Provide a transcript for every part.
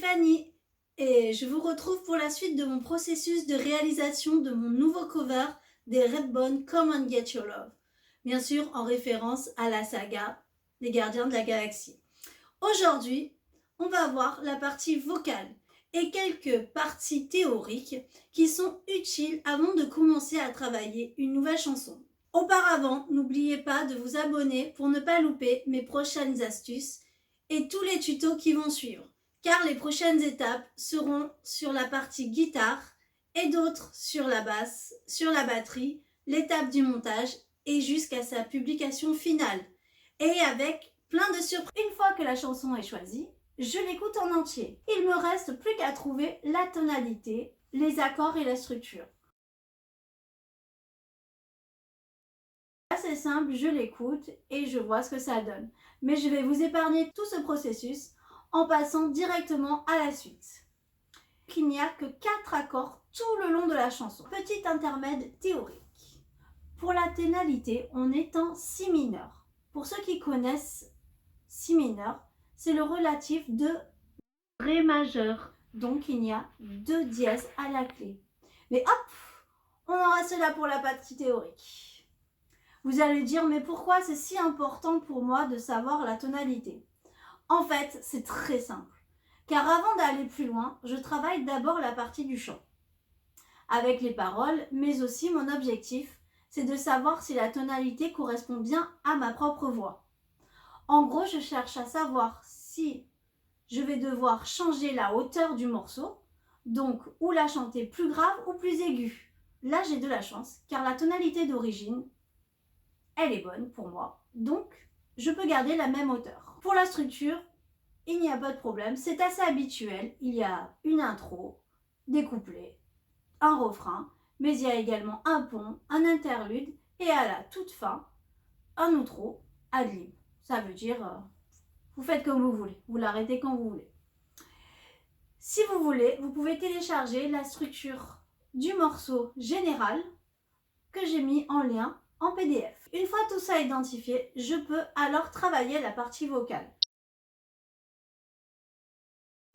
Fanny et je vous retrouve pour la suite de mon processus de réalisation de mon nouveau cover des Redbone Come and Get Your Love, bien sûr en référence à la saga des Gardiens de la Galaxie. Aujourd'hui, on va voir la partie vocale et quelques parties théoriques qui sont utiles avant de commencer à travailler une nouvelle chanson. Auparavant, n'oubliez pas de vous abonner pour ne pas louper mes prochaines astuces et tous les tutos qui vont suivre, car les prochaines étapes seront sur la partie guitare et d'autres sur la basse, sur la batterie, l'étape du montage et jusqu'à sa publication finale. Et avec plein de surprises. Une fois que la chanson est choisie, je l'écoute en entier. Il me reste plus qu'à trouver la tonalité, les accords et la structure. C'est simple, je l'écoute et je vois ce que ça donne. Mais je vais vous épargner tout ce processus en passant directement à la suite. Il n'y a que 4 accords tout le long de la chanson. Petit intermède théorique. Pour la tonalité, on est en si mineur. Pour ceux qui connaissent si mineur, c'est le relatif de Ré majeur. Donc il y a 2 dièses à la clé. Mais hop, on en reste là pour la partie théorique. Vous allez dire, mais pourquoi c'est si important pour moi de savoir la tonalité? En fait, c'est très simple. Car avant d'aller plus loin, je travaille d'abord la partie du chant. Avec les paroles, mais aussi mon objectif, c'est de savoir si la tonalité correspond bien à ma propre voix. En gros, je cherche à savoir si je vais devoir changer la hauteur du morceau, donc ou la chanter plus grave ou plus aiguë. Là, j'ai de la chance, car la tonalité d'origine, elle est bonne pour moi, donc je peux garder la même hauteur. Pour la structure, il n'y a pas de problème, c'est assez habituel. Il y a une intro, des couplets, un refrain, mais il y a également un pont, un interlude et à la toute fin, un outro ad-lib. Ça veut dire, vous faites comme vous voulez, vous l'arrêtez quand vous voulez. Si vous voulez, vous pouvez télécharger la structure du morceau général que j'ai mis en lien en PDF. Une fois tout ça identifié, je peux alors travailler la partie vocale.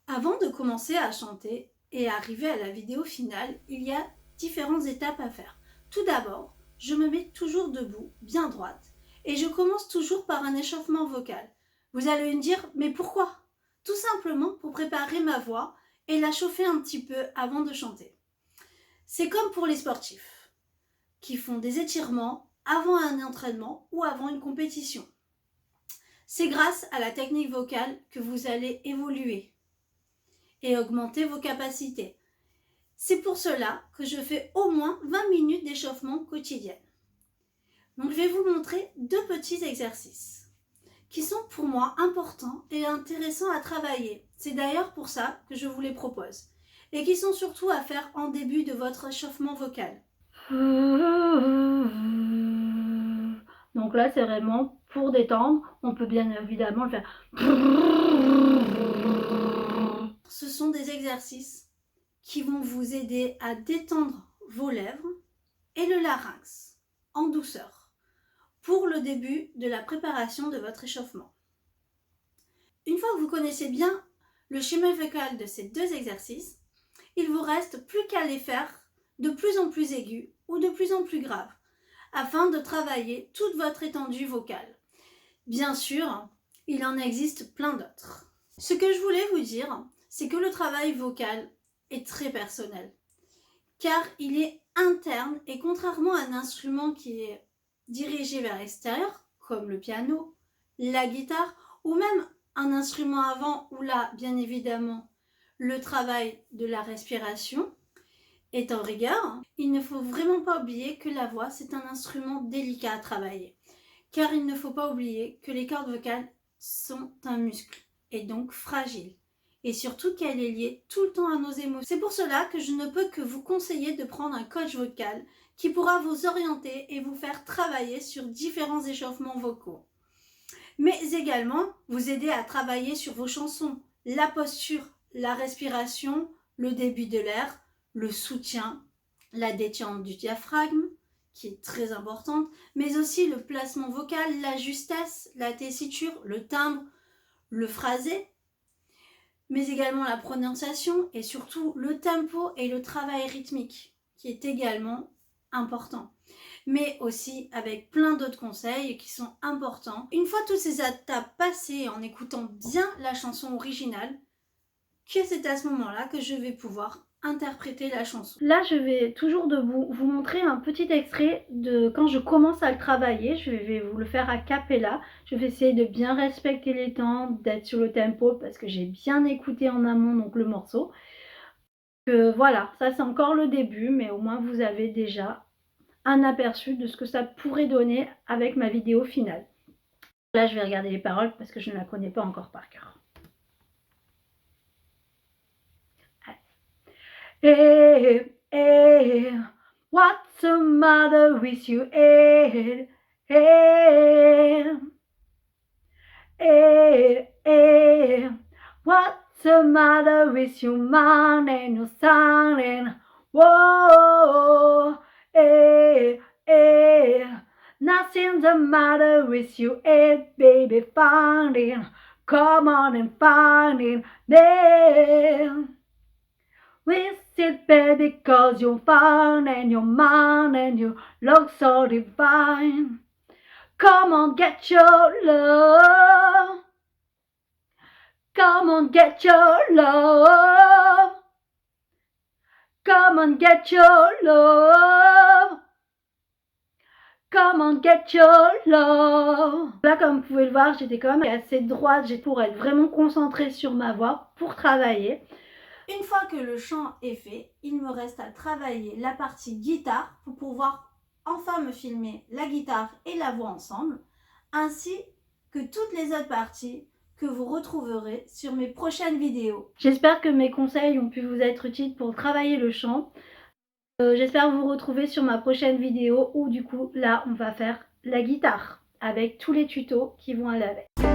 Avant de commencer à chanter et arriver à la vidéo finale, il y a différentes étapes à faire. Tout d'abord, je me mets toujours debout, bien droite, et je commence toujours par un échauffement vocal. Vous allez me dire, mais pourquoi? Tout simplement pour préparer ma voix et la chauffer un petit peu avant de chanter. C'est comme pour les sportifs qui font des étirements avant un entraînement ou avant une compétition. C'est grâce à la technique vocale que vous allez évoluer et augmenter vos capacités. C'est pour cela que je fais au moins 20 minutes d'échauffement quotidien. Donc je vais vous montrer 2 petits exercices qui sont pour moi importants et intéressants à travailler. C'est d'ailleurs pour ça que je vous les propose et qui sont surtout à faire en début de votre échauffement vocal. Donc là, c'est vraiment pour détendre. On peut bien évidemment le faire. Ce sont des exercices qui vont vous aider à détendre vos lèvres et le larynx en douceur pour le début de la préparation de votre échauffement. Une fois que vous connaissez bien le schéma vocal de ces 2 exercices, il vous reste plus qu'à les faire de plus en plus aigus ou de plus en plus graves afin de travailler toute votre étendue vocale. Bien sûr, il en existe plein d'autres. Ce que je voulais vous dire, c'est que le travail vocal est très personnel, car il est interne et contrairement à un instrument qui est dirigé vers l'extérieur, comme le piano, la guitare ou même un instrument avant où là, bien évidemment, le travail de la respiration est en rigueur, il ne faut vraiment pas oublier que la voix, c'est un instrument délicat à travailler, car il ne faut pas oublier que les cordes vocales sont un muscle et donc fragile. Et surtout qu'elle est liée tout le temps à nos émotions. C'est pour cela que je ne peux que vous conseiller de prendre un coach vocal qui pourra vous orienter et vous faire travailler sur différents échauffements vocaux. Mais également vous aider à travailler sur vos chansons, la posture, la respiration, le début de l'air, le soutien, la détente du diaphragme, qui est très importante, mais aussi le placement vocal, la justesse, la tessiture, le timbre, le phrasé, mais également la prononciation et surtout le tempo et le travail rythmique qui est également important. Mais aussi avec plein d'autres conseils qui sont importants. Une fois toutes ces étapes passées en écoutant bien la chanson originale, que c'est à ce moment-là que je vais pouvoir interpréter la chanson. Là, je vais toujours vous montrer un petit extrait de quand je commence à le travailler. Je vais vous le faire a cappella. Je vais essayer de bien respecter les temps, d'être sur le tempo parce que j'ai bien écouté en amont donc le morceau. Voilà, ça c'est encore le début, mais au moins vous avez déjà un aperçu de ce que ça pourrait donner avec ma vidéo finale. Là, je vais regarder les paroles parce que je ne la connais pas encore par cœur. Hey, hey, what's the matter with you? Hey, hey, hey, hey, what's the matter with you, man and your son? And whoa, hey, hey, nothing's the matter with you, hey, baby, find it, come on and find it, there. We sit baby cause you're fine and you're mine and you look so divine. Come on, get your love. Come on, get your love. Come on, get your love. Come on, get your love. Là, comme vous pouvez le voir, j'étais quand même assez droite pour être vraiment concentrée sur ma voix pour travailler. Une fois que le chant est fait, il me reste à travailler la partie guitare pour pouvoir enfin me filmer la guitare et la voix ensemble, ainsi que toutes les autres parties que vous retrouverez sur mes prochaines vidéos. J'espère que mes conseils ont pu vous être utiles pour travailler le chant. J'espère vous retrouver sur ma prochaine vidéo où du coup là on va faire la guitare avec tous les tutos qui vont aller avec.